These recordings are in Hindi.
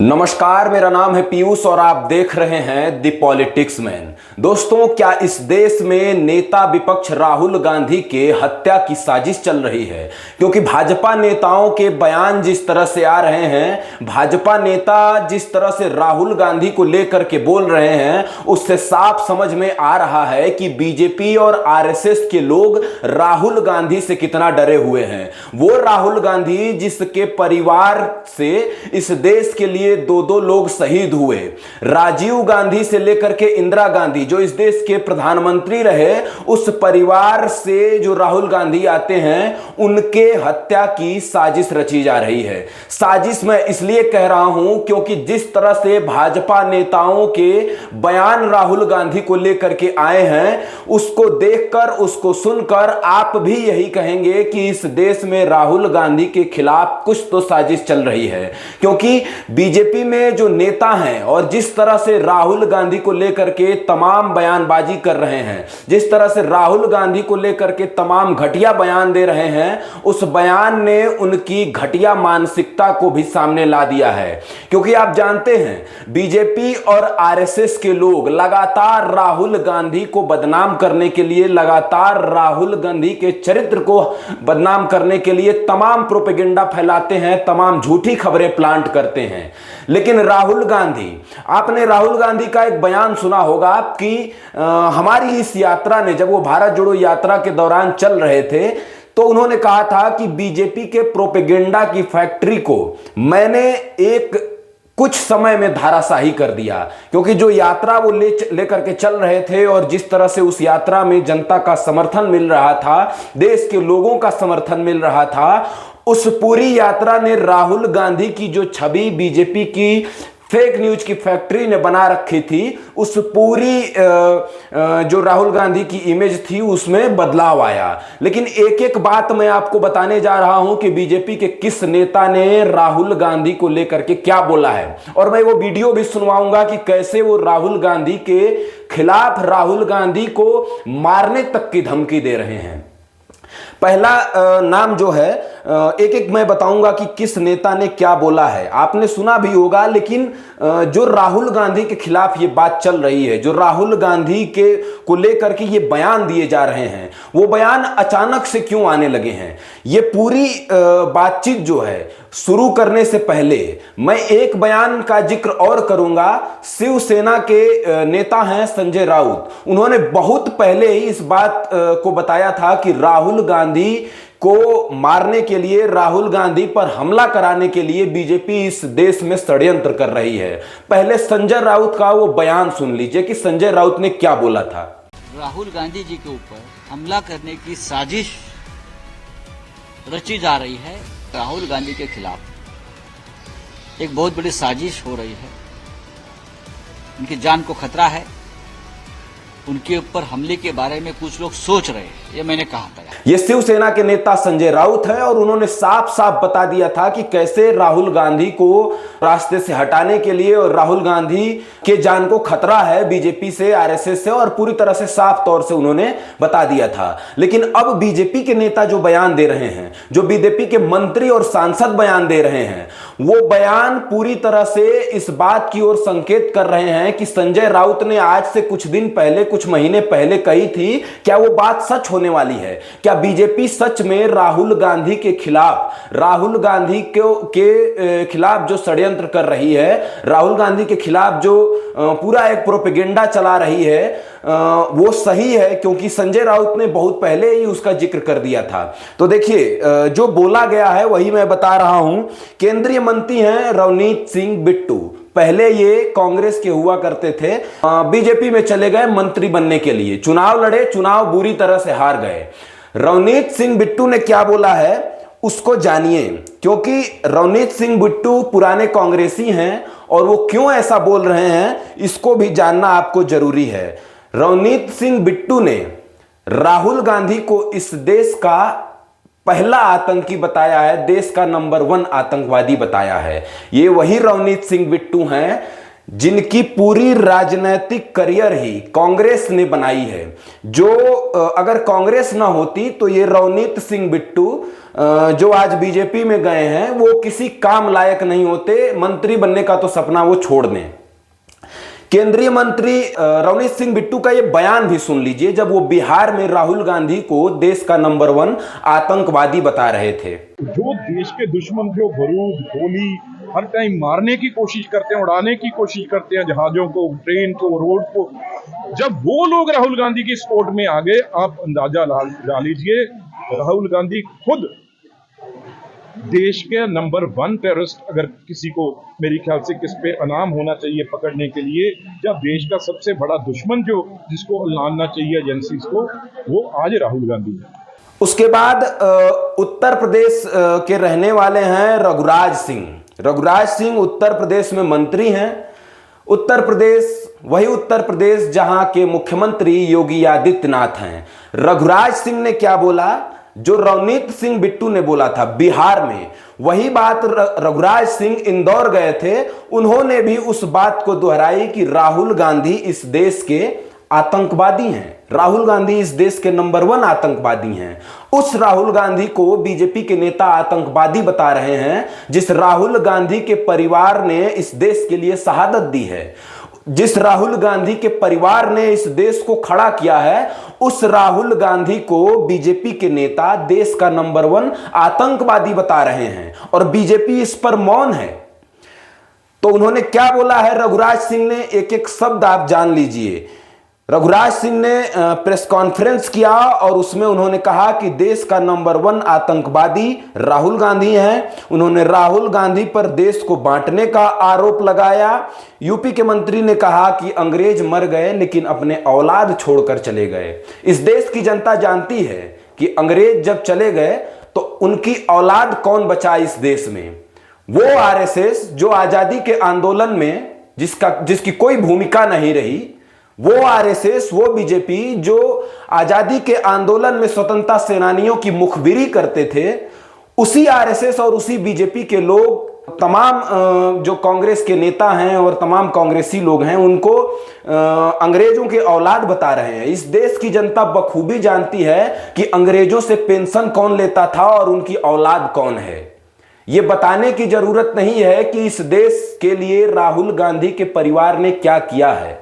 नमस्कार, मेरा नाम है पीयूष और आप देख रहे हैं द पॉलिटिक्स मैन। दोस्तों, क्या इस देश में नेता विपक्ष राहुल गांधी के हत्या की साजिश चल रही है? क्योंकि भाजपा नेताओं के बयान जिस तरह से आ रहे हैं, भाजपा नेता जिस तरह से राहुल गांधी को लेकर के बोल रहे हैं, उससे साफ समझ में आ रहा है कि बीजेपी और आरएसएस के लोग राहुल गांधी से कितना डरे हुए हैं। वो राहुल गांधी जिसके परिवार से इस देश के लिए दो दो लोग शहीद हुए, राजीव गांधी से लेकर के इंदिरा गांधी जो इस देश के प्रधानमंत्री रहे, उस परिवार से जो राहुल गांधी आते हैं, उनके हत्या की साजिश रची जा रही है। साजिश मैं इसलिए कह रहा हूं क्योंकि जिस तरह से भाजपा नेताओं के बयान राहुल गांधी को लेकर के आए हैं, उसको देखकर, उसको सुनकर आप भी यही कहेंगे कि इस देश में राहुल गांधी के खिलाफ कुछ तो साजिश चल रही है। क्योंकि बीजेपी में जो नेता हैं और जिस तरह से राहुल गांधी को लेकर के तमाम बयानबाजी कर रहे हैं, जिस तरह से राहुल गांधी को लेकर के तमाम घटिया बयान दे रहे हैं, उस बयान ने उनकी घटिया मानसिकता को भी सामने ला दिया है। क्योंकि आप जानते हैं, बीजेपी और आरएसएस के लोग लगातार राहुल गांधी को बदनाम करने के लिए, लगातार राहुल गांधी के चरित्र को बदनाम करने के लिए तमाम प्रोपेगेंडा फैलाते हैं, तमाम झूठी खबरें प्लांट करते हैं। लेकिन राहुल गांधी, आपने राहुल गांधी का एक बयान सुना होगा कि हमारी इस यात्रा ने, जब वो भारत जोड़ो यात्रा के दौरान चल रहे थे, तो उन्होंने कहा था कि बीजेपी के प्रोपेगेंडा की फैक्ट्री को मैंने एक कुछ समय में धाराशाही कर दिया। क्योंकि जो यात्रा वो लेकर के चल रहे थे और जिस तरह से उस यात्रा में जनता का समर्थन मिल रहा था, देश के लोगों का समर्थन मिल रहा था, उस पूरी यात्रा ने राहुल गांधी की जो छवि बीजेपी की फेक न्यूज की फैक्ट्री ने बना रखी थी, उस पूरी जो राहुल गांधी की इमेज थी उसमें बदलाव आया। लेकिन एक एक बात मैं आपको बताने जा रहा हूं कि बीजेपी के किस नेता ने राहुल गांधी को लेकर के क्या बोला है, और मैं वो वीडियो भी सुनवाऊंगा कि कैसे वो राहुल गांधी के खिलाफ, राहुल गांधी को मारने तक की धमकी दे रहे हैं। पहला नाम जो है, एक एक मैं बताऊंगा कि किस नेता ने क्या बोला है। आपने सुना भी होगा, लेकिन जो राहुल गांधी के खिलाफ ये बात चल रही है, जो राहुल गांधी के को लेकर के ये बयान दिए जा रहे हैं, वो बयान अचानक से क्यों आने लगे हैं? ये पूरी बातचीत जो है शुरू करने से पहले मैं एक बयान का जिक्र और करूंगा। शिवसेना के नेता हैं संजय राउत, उन्होंने बहुत पहले ही इस बात को बताया था कि राहुल गांधी को मारने के लिए, राहुल गांधी पर हमला कराने के लिए बीजेपी इस देश में षड्यंत्र कर रही है। पहले संजय राउत का वो बयान सुन लीजिए कि संजय राउत ने क्या बोला था। राहुल गांधी जी के ऊपर हमला करने की साजिश रची जा रही है। राहुल गांधी के खिलाफ एक बहुत बड़ी साजिश हो रही है। उनकी जान को खतरा है। उनके ऊपर हमले के बारे में कुछ लोग सोच रहे हैं, ये मैंने कहा था। ये शिवसेना के नेता संजय राउत है और उन्होंने साफ साफ बता दिया था कि कैसे राहुल गांधी को रास्ते से हटाने के लिए, और राहुल गांधी के जान को खतरा है बीजेपी से, आरएसएस से, और पूरी तरह से साफ तौर से उन्होंने बता दिया था। लेकिन अब बीजेपी के नेता जो बयान दे रहे हैं, जो बीजेपी के मंत्री और सांसद बयान दे रहे हैं, वो बयान पूरी तरह से इस बात की ओर संकेत कर रहे हैं कि संजय राउत ने आज से कुछ दिन पहले, कुछ महीने पहले कही थी, क्या वो बात सच होने वाली है? क्या बीजेपी सच में राहुल गांधी के खिलाफ, राहुल गांधी के खिलाफ जो षड्यंत्र कर रही है, राहुल गांधी के खिलाफ जो पूरा एक प्रोपेगेंडा चला रही है, वो सही है? क्योंकि संजय राउत ने बहुत पहले ही उसका जिक्र कर दिया था। तो देखिए, जो बोला गया है वही मैं बता रहा हूं। केंद्रीय मंत्री हैं रवनीत सिंह बिट्टू, पहले ये कांग्रेस के हुआ करते थे, बीजेपी में चले गए मंत्री बनने के लिए, चुनाव लड़े, चुनाव बुरी तरह से हार गए। रवनीत सिंह बिट्टू ने क्या बोला है उसको जानिए, क्योंकि रवनीत सिंह बिट्टू पुराने कांग्रेसी हैं और वो क्यों ऐसा बोल रहे हैं इसको भी जानना आपको जरूरी है। रवनीत सिंह बिट्टू ने राहुल गांधी को इस देश का पहला आतंकी बताया है, देश का नंबर 1 आतंकवादी बताया है। ये वही रवनीत सिंह बिट्टू हैं जिनकी पूरी राजनीतिक करियर ही कांग्रेस ने बनाई है, जो अगर कांग्रेस ना होती तो ये रवनीत सिंह बिट्टू जो आज बीजेपी में गए हैं वो किसी काम लायक नहीं होते, मंत्री बनने का तो सपना वो छोड़ दें। केंद्रीय मंत्री रवनीत सिंह बिट्टू का ये बयान भी सुन लीजिए जब वो बिहार में राहुल गांधी को देश का नंबर 1 आतंकवादी बता रहे थे। जो देश के दुश्मन जो बारूद गोली हर टाइम मारने की कोशिश करते हैं, उड़ाने की कोशिश करते हैं जहाजों को, ट्रेन को, रोड को, जब वो लोग राहुल गांधी की सपोर्ट में आ गए, आप अंदाजा लगा लीजिए राहुल गांधी खुद देश के नंबर 1 टेररिस्ट, अगर किसी को मेरे ख्याल से किस पे इनाम होना चाहिए पकड़ने के लिए, या देश का सबसे बड़ा दुश्मन जो जिसको लानना चाहिए एजेंसीज को, वो आज राहुल गांधी है। उसके बाद उत्तर प्रदेश के रहने वाले हैं रघुराज सिंह। रघुराज सिंह उत्तर प्रदेश में मंत्री हैं। उत्तर प्रदेश जहां के मुख्यमंत्री योगी आदित्यनाथ हैं। रघुराज सिंह ने क्या बोला, जो रवनीत सिंह बिट्टू ने बोला था बिहार में, वही बात रघुराज सिंह इंदौर गए थे, उन्होंने भी उस बात को दोहराई कि राहुल गांधी इस देश के आतंकवादी हैं। राहुल गांधी इस देश के नंबर 1 आतंकवादी हैं। उस राहुल गांधी को बीजेपी के नेता आतंकवादी बता रहे हैं, जिस राहुल गांधी के परिवार ने इस देश के लिए शहादत दी है, जिस राहुल गांधी के परिवार ने इस देश को खड़ा किया है, उस राहुल गांधी को बीजेपी के नेता देश का नंबर 1 आतंकवादी बता रहे हैं और बीजेपी इस पर मौन है। तो उन्होंने क्या बोला है रघुराज सिंह ने, एक एक शब्द आप जान लीजिए। रघुराज सिंह ने प्रेस कॉन्फ्रेंस किया और उसमें उन्होंने कहा कि देश का नंबर 1 आतंकवादी राहुल गांधी हैं। उन्होंने राहुल गांधी पर देश को बांटने का आरोप लगाया। यूपी के मंत्री ने कहा कि अंग्रेज मर गए लेकिन अपने औलाद छोड़कर चले गए। इस देश की जनता जानती है कि अंग्रेज जब चले गए तो उनकी औलाद कौन बचा इस देश में। वो आरएसएस जो आजादी के आंदोलन में जिसकी कोई भूमिका नहीं रही, वो आरएसएस, वो बीजेपी जो आजादी के आंदोलन में स्वतंत्रता सेनानियों की मुखबिरी करते थे, उसी आरएसएस और उसी बीजेपी के लोग, तमाम जो कांग्रेस के नेता हैं और तमाम कांग्रेसी लोग हैं, उनको अंग्रेजों के औलाद बता रहे हैं। इस देश की जनता बखूबी जानती है कि अंग्रेजों से पेंशन कौन लेता था और उनकी औलाद कौन है। यह बताने की जरूरत नहीं है कि इस देश के लिए राहुल गांधी के परिवार ने क्या किया है।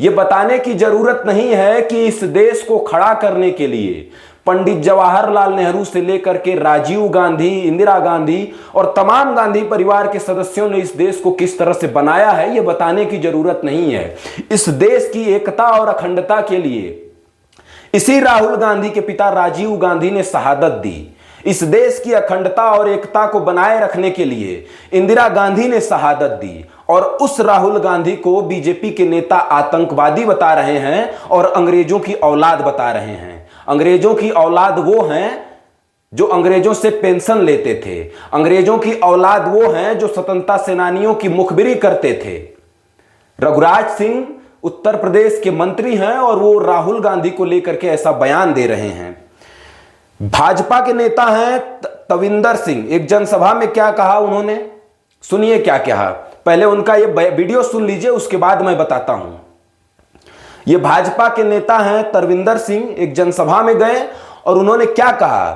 यह बताने की जरूरत नहीं है कि इस देश को खड़ा करने के लिए पंडित जवाहरलाल नेहरू से लेकर के राजीव गांधी, इंदिरा गांधी और तमाम गांधी परिवार के सदस्यों ने इस देश को किस तरह से बनाया है, यह बताने की जरूरत नहीं है। इस देश की एकता और अखंडता के लिए इसी राहुल गांधी के पिता राजीव गांधी ने शहादत दी। इस देश की अखंडता और एकता को बनाए रखने के लिए इंदिरा गांधी ने शहादत दी और उस राहुल गांधी को बीजेपी के नेता आतंकवादी बता रहे हैं और अंग्रेजों की औलाद बता रहे हैं। अंग्रेजों की औलाद वो हैं जो अंग्रेजों से पेंशन लेते थे। अंग्रेजों की औलाद वो हैं जो स्वतंत्रता सेनानियों की मुखबिरी करते थे। रघुराज सिंह उत्तर प्रदेश के मंत्री हैं और वो राहुल गांधी को लेकर के ऐसा बयान दे रहे हैं। भाजपा के नेता हैं तविंदर सिंह, एक जनसभा में क्या कहा उन्होंने, सुनिए क्या कहा। पहले उनका ये वीडियो सुन लीजिए, उसके बाद मैं बताता हूं। ये भाजपा के नेता हैं तरविंदर सिंह, एक जनसभा में गए और उन्होंने क्या कहा,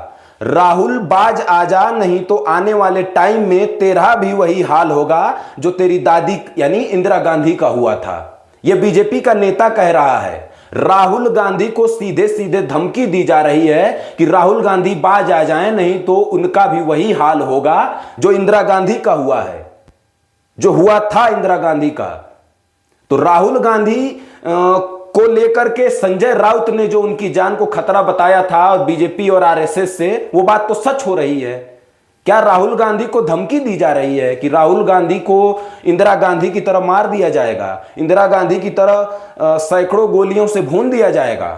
राहुल बाज आजा, नहीं तो आने वाले टाइम में तेरा भी वही हाल होगा जो तेरी दादी यानी इंदिरा गांधी का हुआ था। यह बीजेपी का नेता कह रहा है। राहुल गांधी को सीधे सीधे धमकी दी जा रही है कि राहुल गांधी बाज आ जाएं, नहीं तो उनका भी वही हाल होगा जो इंदिरा गांधी का हुआ है, जो हुआ था इंदिरा गांधी का। तो राहुल गांधी को लेकर के संजय राउत ने जो उनकी जान को खतरा बताया था और बीजेपी और आरएसएस से, वो बात तो सच हो रही है। क्या राहुल गांधी को धमकी दी जा रही है कि राहुल गांधी को इंदिरा गांधी की तरह मार दिया जाएगा, इंदिरा गांधी की तरह सैकड़ों गोलियों से भून दिया जाएगा?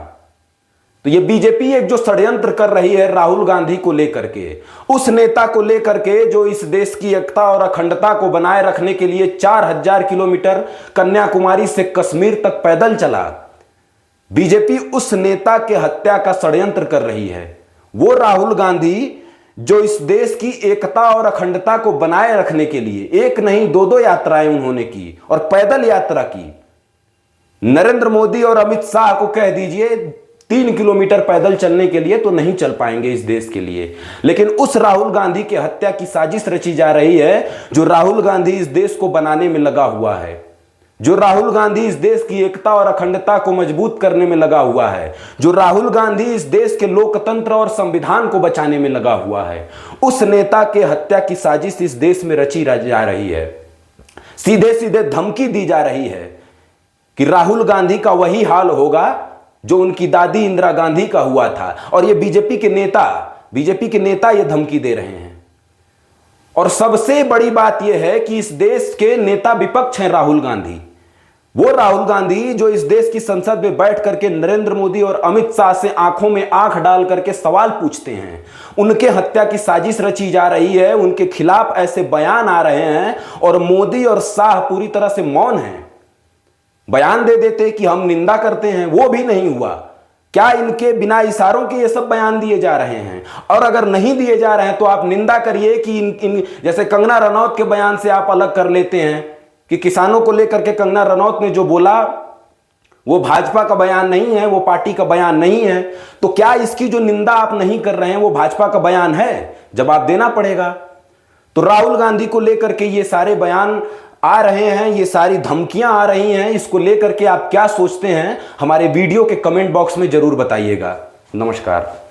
तो ये बीजेपी एक जो षड्यंत्र कर रही है राहुल गांधी को लेकर के, उस नेता को लेकर के जो इस देश की एकता और अखंडता को बनाए रखने के लिए 4000 किलोमीटर कन्याकुमारी से कश्मीर तक पैदल चला। बीजेपी उस नेता के हत्या का षड्यंत्र कर रही है। वो राहुल गांधी जो इस देश की एकता और अखंडता को बनाए रखने के लिए एक नहीं दो दो यात्राएं उन्होंने की और पैदल यात्रा की। नरेंद्र मोदी और अमित शाह को कह दीजिए 3 किलोमीटर पैदल चलने के लिए तो नहीं चल पाएंगे इस देश के लिए, लेकिन उस राहुल गांधी की हत्या की साजिश रची जा रही है जो राहुल गांधी इस देश को बनाने में लगा हुआ है, जो राहुल गांधी इस देश की एकता और अखंडता को मजबूत करने में लगा हुआ है, जो राहुल गांधी इस देश के लोकतंत्र और संविधान को बचाने में लगा हुआ है। उस नेता के हत्या की साजिश इस देश में रची जा रही है। सीधे सीधे धमकी दी जा रही है कि राहुल गांधी का वही हाल होगा जो उनकी दादी इंदिरा गांधी का हुआ था। और ये बीजेपी के नेता ये धमकी दे रहे हैं। और सबसे बड़ी बात यह है कि इस देश के नेता विपक्ष हैं राहुल गांधी। वो राहुल गांधी जो इस देश की संसद में बैठ करके नरेंद्र मोदी और अमित शाह से आंखों में आंख डाल करके सवाल पूछते हैं, उनके हत्या की साजिश रची जा रही है, उनके खिलाफ ऐसे बयान आ रहे हैं और मोदी और शाह पूरी तरह से मौन हैं। बयान दे देते कि हम निंदा करते हैं, वो भी नहीं हुआ। क्या इनके बिना इशारों के ये सब बयान दिए जा रहे हैं? और अगर नहीं दिए जा रहे हैं तो आप निंदा करिए कि जैसे कंगना रनौत के बयान से आप अलग कर लेते हैं कि किसानों को लेकर के कंगना रनौत ने जो बोला वो भाजपा का बयान नहीं है, वो पार्टी का बयान नहीं है। तो क्या इसकी जो निंदा आप नहीं कर रहे हैं वो भाजपा का बयान है? जवाब देना पड़ेगा। तो राहुल गांधी को लेकर के ये सारे बयान आ रहे हैं, ये सारी धमकियां आ रही हैं, इसको लेकर के आप क्या सोचते हैं हमारे वीडियो के कमेंट बॉक्स में जरूर बताइएगा। नमस्कार।